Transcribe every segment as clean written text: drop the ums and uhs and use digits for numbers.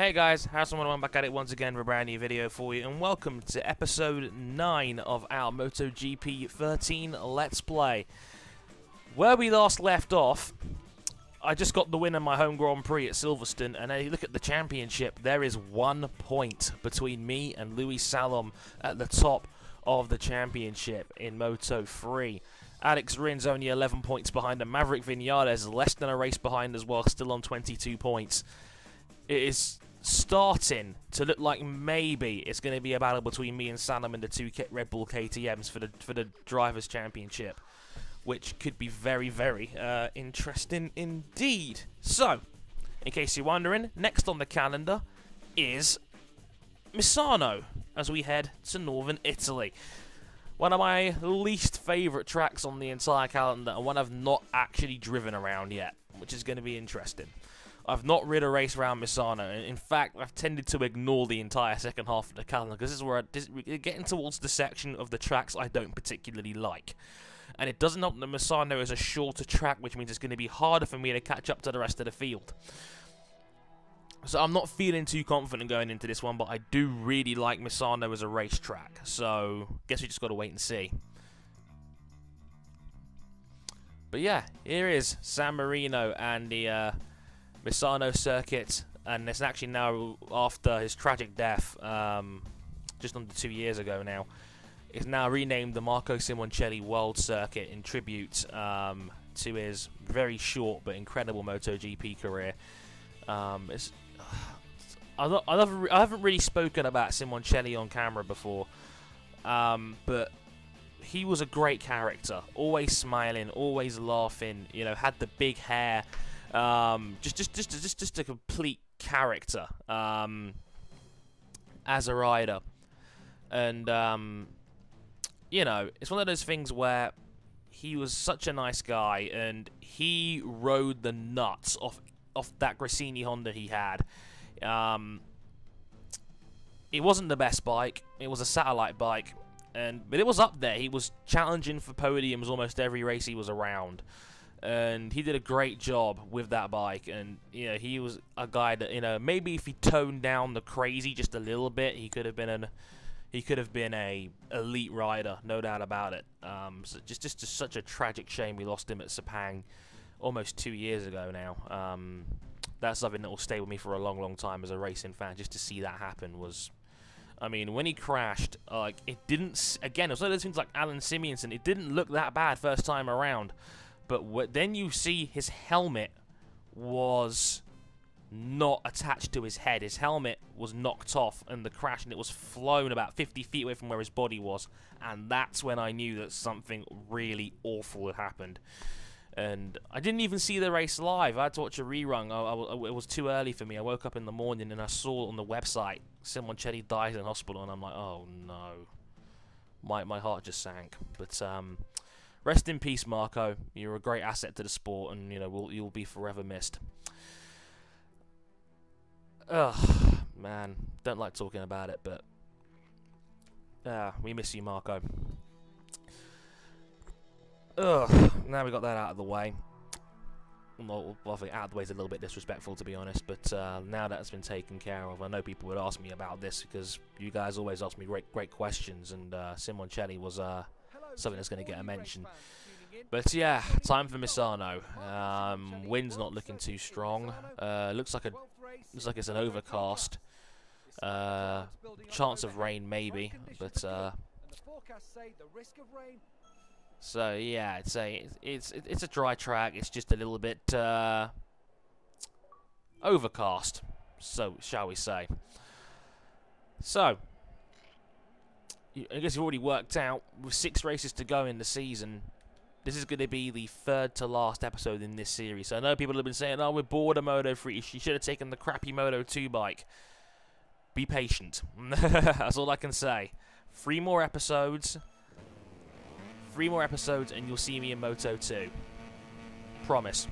Hey guys, How's1 back at it once again for a brand new video for you, and welcome to episode 9 of our MotoGP 13 Let's Play. Where we last left off, I just got the win in my home Grand Prix at Silverstone, and you look at the championship, there is 1 point between me and Louis Salom at the top of the championship in Moto 3. Alex Rin's only 11 points behind him. Maverick Vinales less than a race behind as well, still on 22 points. It is starting to look like maybe it's going to be a battle between me and Salom and the two Red Bull KTMs for the Drivers' Championship, which could be very, very interesting indeed. So, in case you're wondering, next on the calendar is Misano, as we head to northern Italy. One of my least favourite tracks on the entire calendar, and one I've not actually driven around yet, which is going to be interesting. I've not rid a race around Misano, and in fact, I've tended to ignore the entire second half of the calendar, because this is where we're getting towards the section of the tracks I don't particularly like. And it doesn't help that Misano is a shorter track, which means it's going to be harder for me to catch up to the rest of the field. So I'm not feeling too confident going into this one, but I do really like Misano as a racetrack, so guess we just got to wait and see. But yeah, here is San Marino and the Misano circuit, and it's actually now, after his tragic death, just under 2 years ago now, it's now renamed the Marco Simoncelli World Circuit in tribute to his very short but incredible MotoGP career. I haven't really spoken about Simoncelli on camera before, but he was a great character, always smiling, always laughing, you know, had the big hair. Just a complete character as a rider, and you know, it's one of those things where he was such a nice guy, and he rode the nuts off that Gresini Honda he had. It wasn't the best bike; it was a satellite bike, but it was up there. He was challenging for podiums almost every race he was around. And he did a great job with that bike, and you know, he was a guy that, you know, maybe if he toned down the crazy just a little bit, he could have been a elite rider, no doubt about it. So just such a tragic shame we lost him at Sepang almost 2 years ago now. That's something that will stay with me for a long, long time as a racing fan. Just to see that happen was, I mean, when he crashed, like, it didn't. Again, it was one of those things like Alan Simonson. It didn't look that bad first time around. But then you see his helmet was not attached to his head. His helmet was knocked off in the crash, and it was flown about 50 feet away from where his body was. And that's when I knew that something really awful had happened. And I didn't even see the race live. I had to watch a rerun. It was too early for me. I woke up in the morning and I saw on the website Simoncelli died in hospital, and I'm like, oh no. My heart just sank. But rest in peace, Marco. You're a great asset to the sport, and you know, you'll be forever missed. Ugh, man, don't like talking about it, but we miss you, Marco. Ugh, now we got that out of the way. Well, I think out of the way is a little bit disrespectful, to be honest, but now that's been taken care of, I know people would ask me about this, because you guys always ask me great questions, and Simoncelli was something that's going to get a mention. But yeah, time for Misano. Wind's not looking too strong. Looks like it's an overcast. Chance of rain maybe, but so yeah, it's a dry track. It's just a little bit overcast, so shall we say. So I guess you've already worked out, with 6 races to go in the season, this is going to be the 3rd to last episode in this series. So I know people have been saying, oh, we're bored of Moto 3, you should have taken the crappy Moto 2 bike. Be patient. That's all I can say. 3 more episodes, and you'll see me in Moto 2. Promise.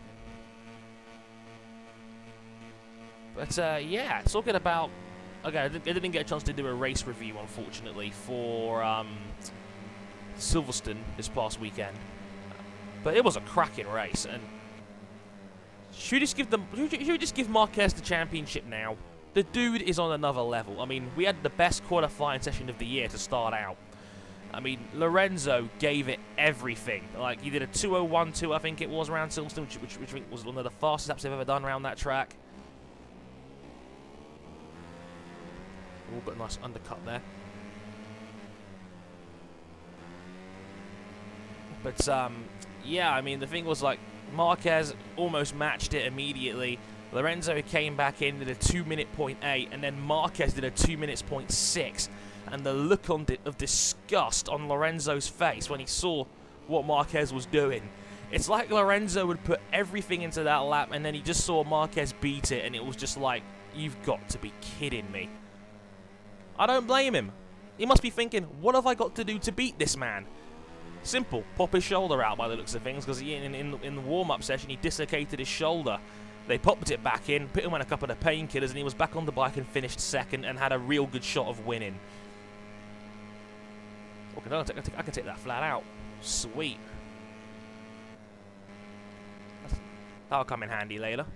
But yeah, talking about, okay, I didn't get a chance to do a race review, unfortunately, for Silverstone this past weekend. But it was a cracking race, and should we just give Marquez the championship now? The dude is on another level. I mean, we had the best qualifying session of the year to start out. I mean, Lorenzo gave it everything. Like, he did a 2:01.2, I think it was, around Silverstone, which I think was one of the fastest laps they've ever done around that track. Oh, but a nice undercut there. But, yeah, I mean, the thing was, like, Marquez almost matched it immediately. Lorenzo came back in, did a 2:08, and then Marquez did a 2:06. And the look of disgust on Lorenzo's face when he saw what Marquez was doing. It's like Lorenzo would put everything into that lap, and then he just saw Marquez beat it, and it was just like, you've got to be kidding me. I don't blame him. He must be thinking, what have I got to do to beat this man? Simple, pop his shoulder out by the looks of things, because in the warm-up session, he dislocated his shoulder. They popped it back in, put him on a couple of painkillers, and he was back on the bike and finished second and had a real good shot of winning. Okay, I can take that flat out. Sweet. That'll come in handy later.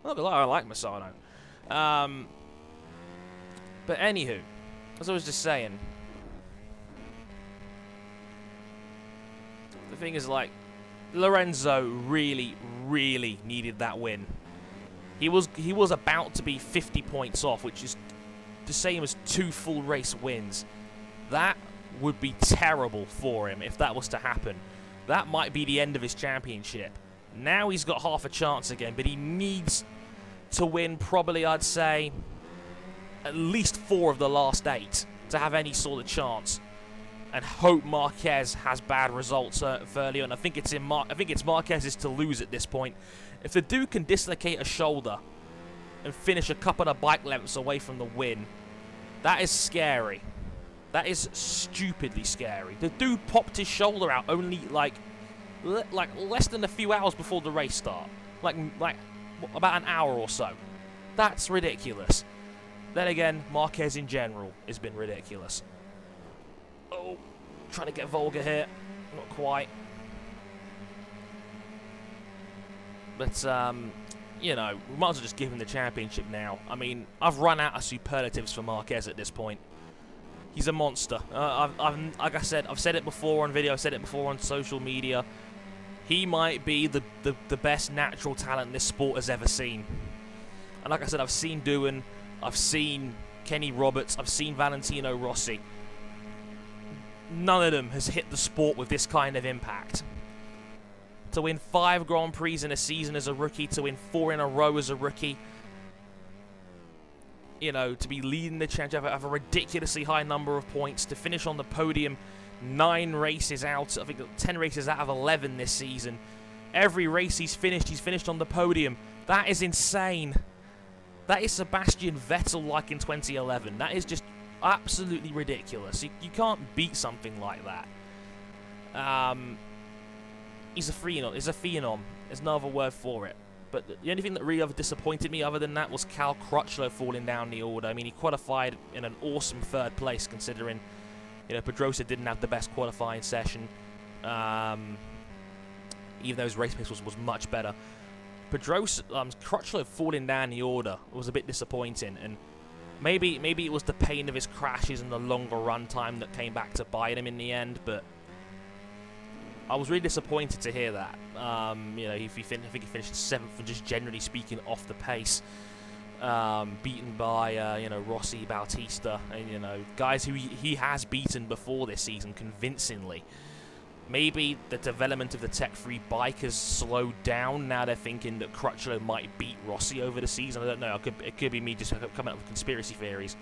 Not gonna lie, I like Misano. But anywho, as I was just saying, the thing is, like, Lorenzo really, really needed that win. He was about to be 50 points off, which is the same as 2 full race wins. That would be terrible for him if that was to happen. That might be the end of his championship. Now he's got half a chance again, but he needs to win probably, I'd say, at least 4 of the last 8 to have any sort of chance. And hope Marquez has bad results early on. I think it's Marquez's to lose at this point. If the dude can dislocate a shoulder and finish a couple of bike lengths away from the win, that is scary. That is stupidly scary. The dude popped his shoulder out only like less than a few hours before the race start. Like about an hour or so. That's ridiculous. Then again, Marquez in general has been ridiculous. Oh, trying to get vulgar here. Not quite. But, you know, we might as well just give him the championship now. I mean, I've run out of superlatives for Marquez at this point. He's a monster. Like I said, I've said it before on video, I've said it before on social media. He might be the best natural talent this sport has ever seen. And like I said, I've seen Doohan, I've seen Kenny Roberts, I've seen Valentino Rossi. None of them has hit the sport with this kind of impact. To win 5 Grand Prix in a season as a rookie, to win 4 in a row as a rookie, you know, to be leading the championship, have a ridiculously high number of points, to finish on the podium 9 races out, I think 10 races out of 11 this season. Every race he's finished on the podium. That is insane. That is Sebastian Vettel like in 2011. That is just absolutely ridiculous. You can't beat something like that. He's a phenom. He's a phenom. There's no other word for it. But the only thing that really ever disappointed me other than that was Cal Crutchlow falling down the order. I mean, he qualified in an awesome 3rd place considering, you know, Pedrosa didn't have the best qualifying session. Even though his race pace was much better. Crutchlow falling down the order was a bit disappointing, and maybe it was the pain of his crashes and the longer run time that came back to bite him in the end, but I was really disappointed to hear that. You know, I think he finished 7th, and just generally speaking, off the pace, beaten by you know, Rossi, Bautista, and you know, guys who he has beaten before this season convincingly. Maybe the development of the tech-free bike has slowed down. Now they're thinking that Crutchlow might beat Rossi over the season. I don't know. It could be me just coming up with conspiracy theories.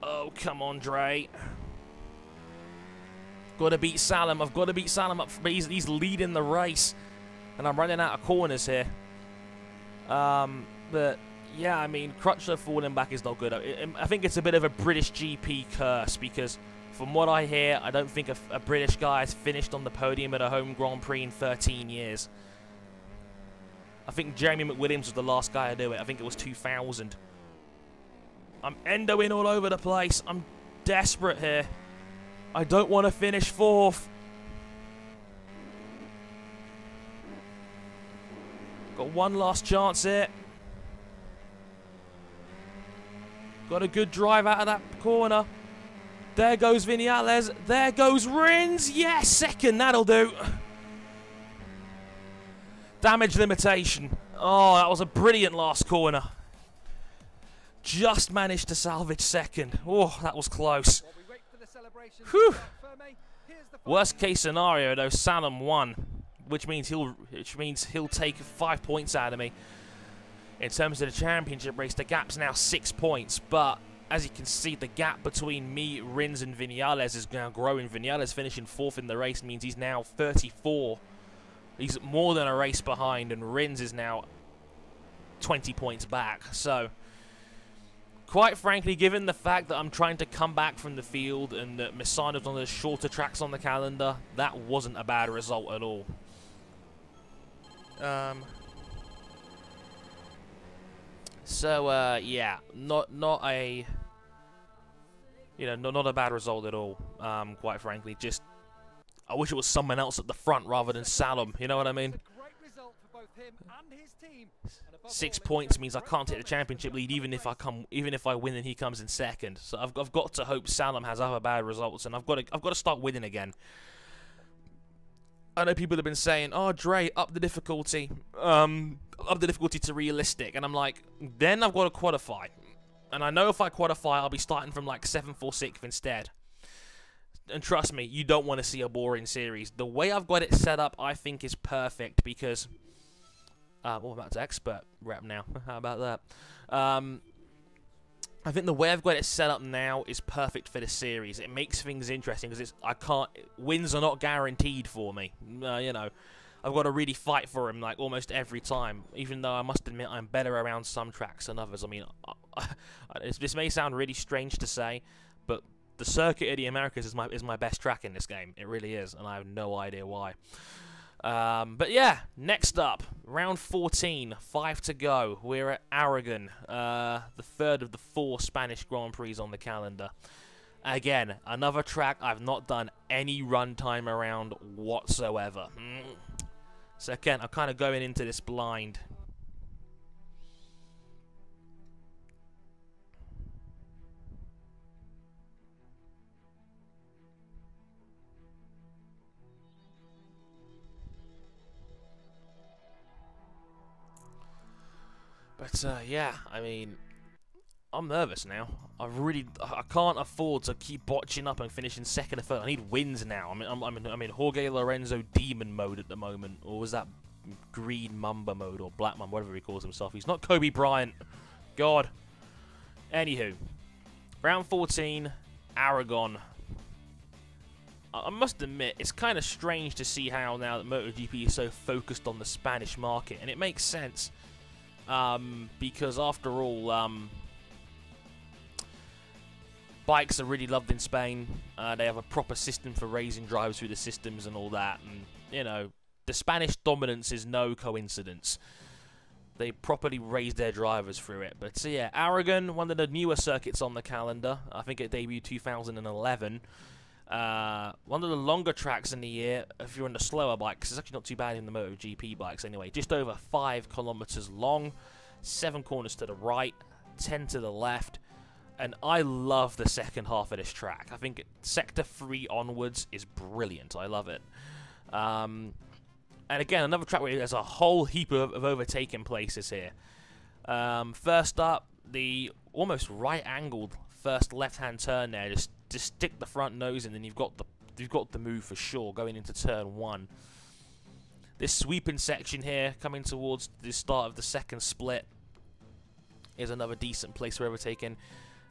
Oh, come on, Dre. Got to beat Salom. I've got to beat Salom up. He's leading the race. And I'm running out of corners here. But, yeah, I mean, Crutchlow falling back is not good. I think it's a bit of a British GP curse because, from what I hear, I don't think a British guy has finished on the podium at a home Grand Prix in 13 years. I think Jeremy McWilliams was the last guy to do it. I think it was 2000. I'm endoing all over the place. I'm desperate here. I don't want to finish 4th. Got one last chance here. Got a good drive out of that corner. There goes Vinales. There goes Rins. Yes, second. That'll do. Damage limitation. Oh, that was a brilliant last corner. Just managed to salvage second. Oh, that was close. Whew. Worst case scenario, though, Salom won, which means he'll take 5 points out of me. In terms of the championship race, the gap's now 6 points, but as you can see, the gap between me, Rins, and Vinales is now growing. Vinales finishing 4th in the race means he's now 34. He's more than a race behind, and Rins is now 20 points back. So, quite frankly, given the fact that I'm trying to come back from the field and that Misano's on the shorter tracks on the calendar, that wasn't a bad result at all. Yeah, not a, you know, not a bad result at all. Quite frankly, just I wish it was someone else at the front rather than Salom. You know what I mean? 6 points means I can't take the championship lead even if I win and he comes in second. So I've got to hope Salom has other bad results, and I've got to start winning again. I know people have been saying, "Oh, Dre, up the difficulty to realistic," and I'm like, then I've got to qualify, and I know if I qualify, I'll be starting from like 7th or 6th instead. And trust me, you don't want to see a boring series. The way I've got it set up, I think, is perfect because. Well, I'm about to expert rep now. How about that? I think the way I've got it set up now is perfect for this series. It makes things interesting because wins are not guaranteed for me. You know, I've got to really fight for them like almost every time. Even though I must admit I'm better around some tracks than others. I mean, this may sound really strange to say, but the Circuit of the Americas is my best track in this game. It really is, and I have no idea why. But yeah, next up, round 14, 5 to go. We're at Aragon, the third of the 4 Spanish Grand Prix on the calendar. Again, another track I've not done any runtime around whatsoever. So again, I'm kind of going into this blind. But yeah, I mean, I'm nervous now. I can't afford to keep botching up and finishing second or third. I need wins now. I'm in Jorge Lorenzo Demon mode at the moment, or was that Green Mamba mode or Black Mamba, whatever he calls himself. He's not Kobe Bryant. God. Anywho, round 14, Aragon. I must admit, it's kind of strange to see how now that MotoGP is so focused on the Spanish market, and it makes sense. Because after all, bikes are really loved in Spain. They have a proper system for raising drivers through the systems and all that. And, you know, the Spanish dominance is no coincidence. They properly raise their drivers through it. But, so yeah, Aragon, one of the newer circuits on the calendar. I think it debuted 2011. One of the longer tracks in the year, if you're on the slower bikes. It's actually not too bad in the MotoGP bikes anyway. Just over 5 kilometers long, 7 corners to the right, 10 to the left, and I love the second half of this track. I think Sector 3 onwards is brilliant. I love it. And again, another track where there's a whole heap of overtaking places here. First up, the almost right-angled first left-hand turn there. Just stick the front nose in, and you've got the move for sure going into turn 1. This sweeping section here, coming towards the start of the second split, is another decent place for overtaking.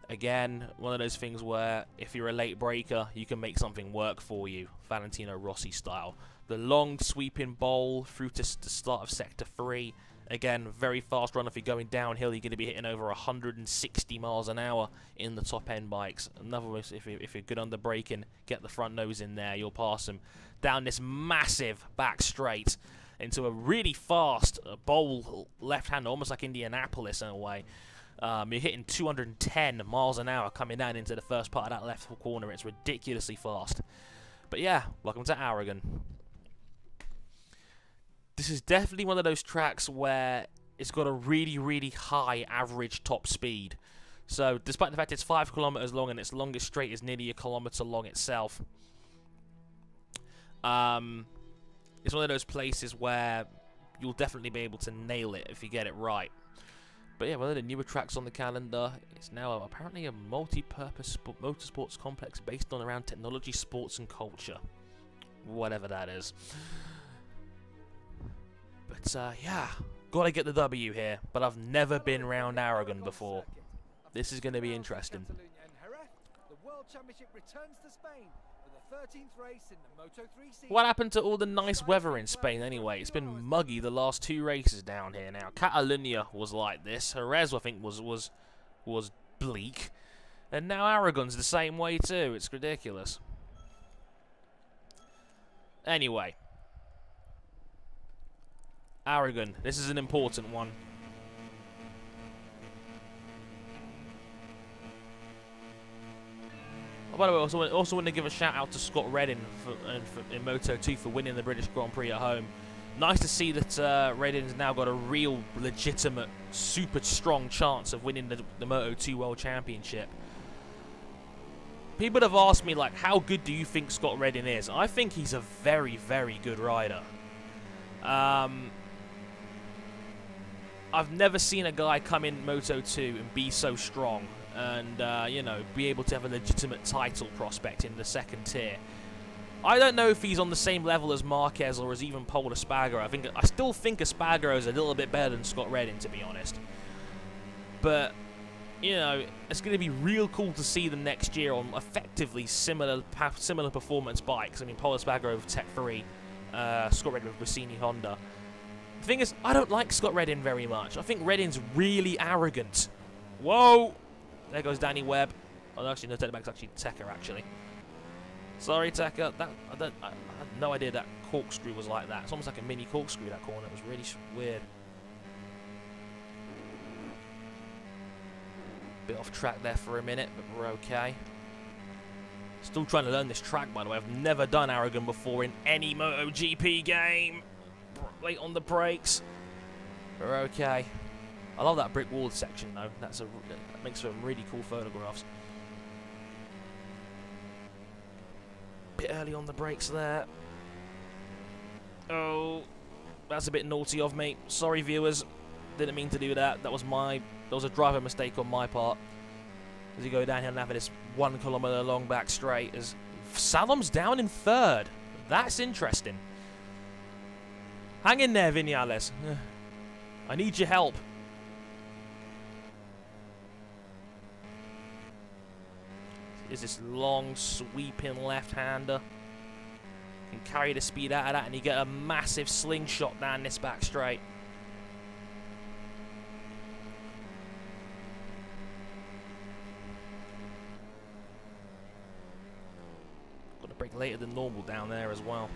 Again, one of those things where if you're a late breaker, you can make something work for you, Valentino Rossi style. The long sweeping bowl through to the start of Sector 3. Again, very fast run. If you're going downhill, you're going to be hitting over 160 miles an hour in the top-end bikes. Another way, if you're good under braking, get the front nose in there. You'll pass them down this massive back straight into a really fast bowl left-hand, almost like Indianapolis in a way. You're hitting 210 miles an hour coming down into the first part of that left corner. It's ridiculously fast. But yeah, welcome to Aragon. this is definitely one of those tracks where it's got a really, really high average top speed. So, despite the fact it's 5 kilometers long and its longest straight is nearly 1 kilometer long itself, it's one of those places where you'll definitely be able to nail it if you get it right. But yeah, one of the newer tracks on the calendar. It's now apparently a multi-purpose motorsports complex based on around technology, sports, and culture. Whatever that is. But yeah, gotta get the W here. But I've never been round Aragon before. This is going to be interesting. What happened to all the nice weather in Spain anyway? It's been muggy the last 2 races down here now. Catalonia was like this. Jerez, I think, was bleak. And now Aragon's the same way too. It's ridiculous. Anyway. Aragon. This is an important one. Oh, by the way, I also want to give a shout out to Scott Redding in Moto2 for winning the British Grand Prix at home. Nice to see that Redding's now got a real, legitimate, super strong chance of winning the Moto2 World Championship. People have asked me, like, how good do you think Scott Redding is? I think he's a very, very good rider. I've never seen a guy come in Moto2 and be so strong. And, you know, be able to have a legitimate title prospect in the second tier. I don't know if he's on the same level as Marquez or as even Paul Espargaro. I still think Espargaro is a little bit better than Scott Redding, to be honest. But, you know, it's going to be real cool to see them next year on effectively similar performance bikes. I mean, Paul Espargaro with Tech 3, Scott Redding with Rossini Honda. The thing is, I don't like Scott Redding very much. I think Redding's really arrogant. Whoa! There goes Danny Webb. Oh, actually, no, take it back. It's actually Tekka, actually. Sorry, Tekka. I had no idea that corkscrew was like that. It's almost like a mini corkscrew, that corner. It was really weird. Bit off track there for a minute, but we're okay. Still trying to learn this track, by the way. I've never done Aragon before in any MotoGP game. Late on the brakes. We're okay. I love that brick wall section, though. That makes for really cool photographs. Bit early on the brakes there. Oh, that's a bit naughty of me. Sorry, viewers. Didn't mean to do that. That was a driver mistake on my part. As you go down here now for this 1 kilometer long back straight, as Salom's down in 3rd. That's interesting. Hang in there, Viñales. I need your help. Is this long, sweeping left-hander. Can carry the speed out of that, and you get a massive slingshot down this back straight. Got to brake later than normal down there as well.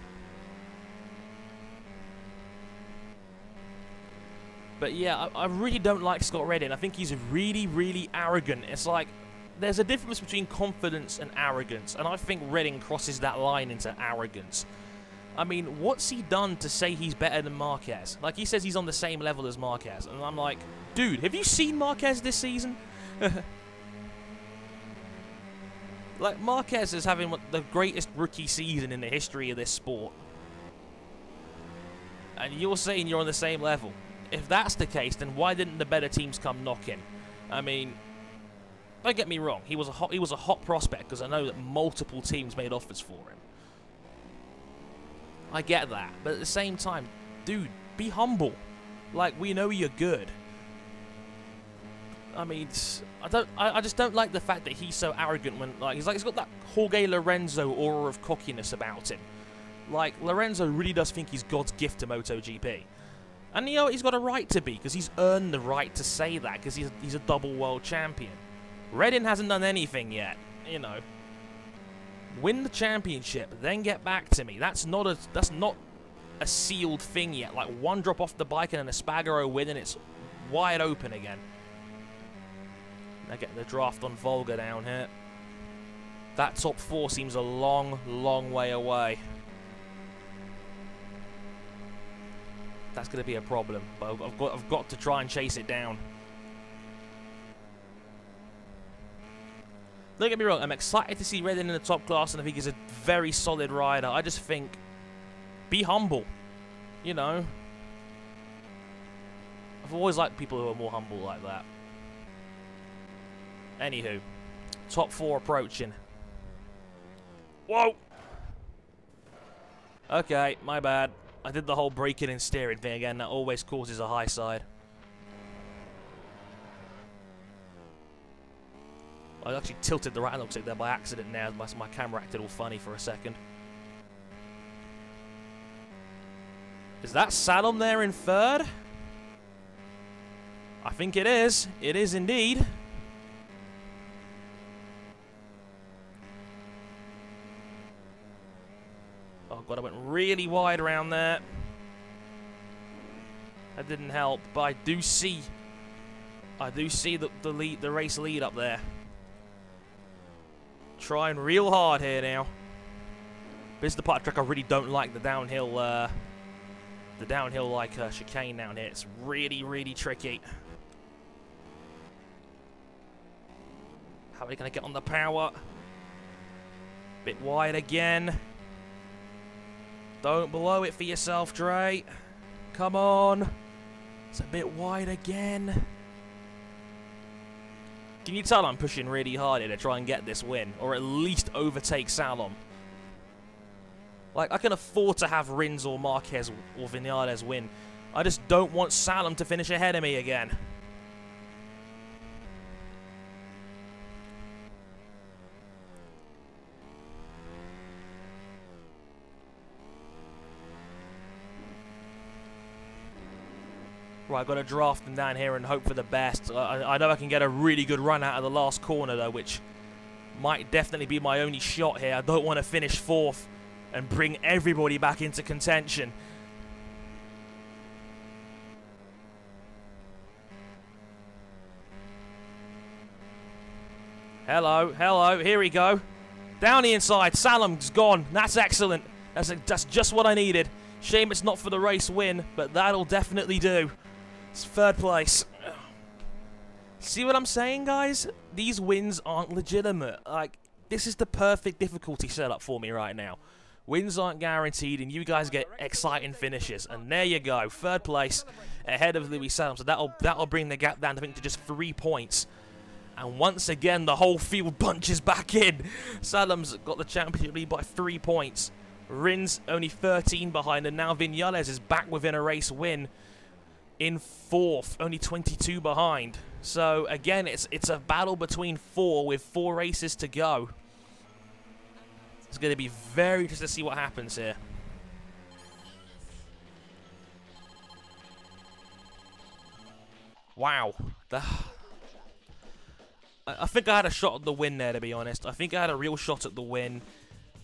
But yeah, I really don't like Scott Redding. I think he's really, really arrogant. It's like, there's a difference between confidence and arrogance, and I think Redding crosses that line into arrogance. I mean, what's he done to say he's better than Marquez? Like, he says he's on the same level as Marquez, and I'm like, dude, have you seen Marquez this season? Like, Marquez is having the greatest rookie season in the history of this sport. And you're saying you're on the same level. If that's the case, then why didn't the better teams come knocking? I mean, don't get me wrong, he was a hot prospect, because I know that multiple teams made offers for him. I get that, but at the same time, dude, be humble. Like, we know you're good. I mean, I just don't like the fact that he's so arrogant when, like, he's got that Jorge Lorenzo aura of cockiness about him. Like, Lorenzo really does think he's God's gift to MotoGP. And, you know, he's got a right to be, because he's earned the right to say that, because he's a double world champion. Redding hasn't done anything yet, you know. Win the championship, then get back to me. That's not a sealed thing yet. Like, one drop off the bike and an Espargaro win, and it's wide open again. Now getting the draft on Volga down here. That top 4 seems a long, long way away. that's going to be a problem. But I've got to try and chase it down. Don't get me wrong, I'm excited to see Reddin in the top class, and I think he's a very solid rider. I just think, be humble, you know. I've always liked people who are more humble like that. Anywho, top 4 approaching. Whoa! Okay, my bad. I did the whole braking and steering thing again. That always causes a high side. I actually tilted the right analog stick there by accident now. My camera acted all funny for a second. Is that Salom there in 3rd? I think it is. It is indeed. Oh god, I went really wide around there. That didn't help, but I do see the race lead up there. Trying real hard here now. This is the part of the track I really don't like, the downhill like chicane down here. It's really, really tricky. How are we gonna get on the power? Bit wide again. Don't blow it for yourself, Dre. Come on. It's a bit wide again. Can you tell I'm pushing really hard here to try and get this win? Or at least overtake Salom? Like, I can afford to have Rins or Marquez or Vinales win. I just don't want Salom to finish ahead of me again. Right, I've got to draft them down here and hope for the best. I know I can get a really good run out of the last corner, though, which might definitely be my only shot here. I don't want to finish 4th and bring everybody back into contention. Hello, hello, here we go. Down the inside, Salom's gone. That's excellent. That's just what I needed. Shame it's not for the race win, but that'll definitely do. It's 3rd place. See what I'm saying, guys? These wins aren't legitimate. Like, this is the perfect difficulty setup for me right now. Wins aren't guaranteed, and you guys get exciting finishes. And there you go, 3rd place ahead of Louis Salom. So that'll bring the gap down, I think, to just 3 points. And once again, the whole field bunches back in. Salom's got the championship lead by 3 points. Rins only 13 behind, and now Vinales is back within a race win in 4th, only 22 behind. So again, it's a battle between 4 with 4 races to go. It's going to be very interesting to see what happens here. Wow. I think I had a shot at the win there, to be honest. I think I had a real shot at the win.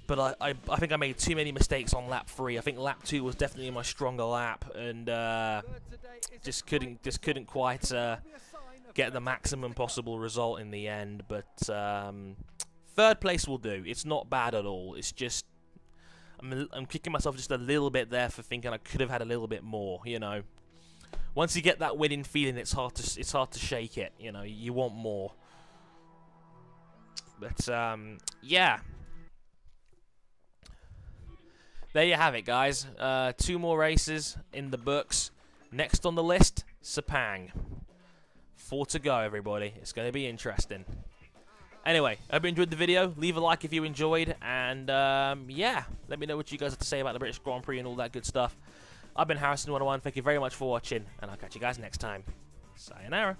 But I think I made too many mistakes on lap 3. I think lap 2 was definitely my stronger lap, and just couldn't quite get the maximum possible result in the end. But 3rd place will do. It's not bad at all. It's just I'm kicking myself just a little bit there for thinking I could have had a little bit more. You know, once you get that winning feeling, it's hard to shake it. You know, you want more. But yeah. There you have it, guys. 2 more races in the books. Next on the list, Sepang. 4 to go, everybody. It's going to be interesting. Anyway, I hope you enjoyed the video. Leave a like if you enjoyed. And, yeah, let me know what you guys have to say about the British Grand Prix and all that good stuff. I've been Harrison101. Thank you very much for watching. And I'll catch you guys next time. Sayonara.